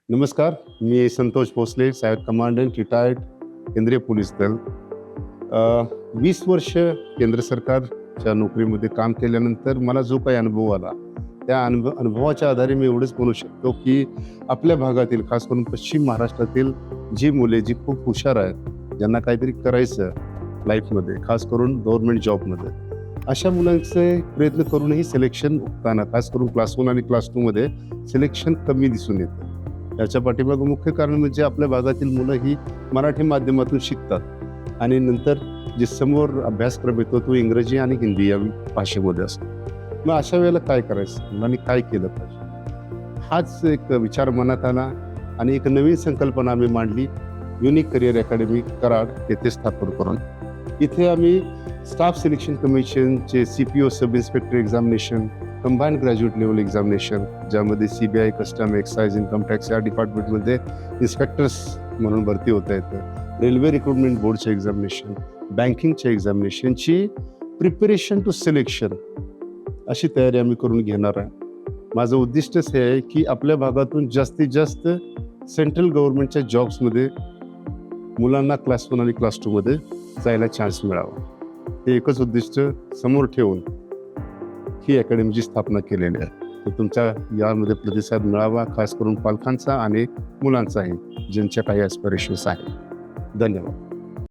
नमस्कार, मी संतोष भोसले, सहाय्यक commandant, retired केंद्रीय पोलीस दल. 20 वर्ष केंद्र सरकारच्या नोकरीमध्ये काम केल्यानंतर मला जो काही अनुभव आला, त्या अनुभवाच्या आधारे मी एवढंच म्हणू शकतो की आपल्या भागातील, खास करून पश्चिम महाराष्ट्रातील जी मुले जी खूप हुशार आहेत, ज्यांना काहीतरी करायचं लाईफमध्ये, खास करून गव्हर्नमेंट जॉबमध्ये, अशा मुलांचे प्रयत्न करूनही सिलेक्शन होताना, खास करून क्लास 1 आणि क्लास 2 मध्ये सिलेक्शन कमी दिसून येतं. याच्या पाठीमागं मुख्य कारण म्हणजे आपल्या भागातील मुलं ही मराठी माध्यमातून शिकतात आणि नंतर जे समोर अभ्यासक्रम येतो तो इंग्रजी आणि हिंदी या भाषेमध्ये असतो. मग अशा वेळेला काय करायचं, मुलांनी काय केलं पाहिजे, हाच एक विचार मनात आला आणि एक नवीन संकल्पना आम्ही मांडली, युनिक करिअर अकॅडमी कराड येथे स्थापन करून. इथे आम्ही स्टाफ सिलेक्शन कमिशनचे CPO sub inspector examination, combined graduate level examination, ज्यामध्ये CBI, custom, excise, income tax या डिपार्टमेंटमध्ये इन्स्पेक्टर्स म्हणून भरती होता येतं, रेल्वे रिक्रुटमेंट बोर्डचे एक्झामिनेशन, बँकिंगच्या एक्झामिनेशनची प्रिपरेशन टू सिलेक्शन अशी तयारी आम्ही करून घेणार आहे. माझं उद्दिष्टच हे आहे की आपल्या भागातून जास्तीत जास्त सेंट्रल गव्हर्नमेंटच्या जॉब्समध्ये मुलांना क्लास 1 आणि क्लास 2 मध्ये जायला चान्स मिळावा. हे एकच उद्दिष्ट समोर ठेवून ही अकॅडमीची स्थापना केलेली आहे. तर तुमच्या यामध्ये प्रतिसाद मिळावा, खास करून पालकांचा आणि मुलांचाही, ज्यांच्या काही ॲस्पिरेशन्स आहेत. धन्यवाद.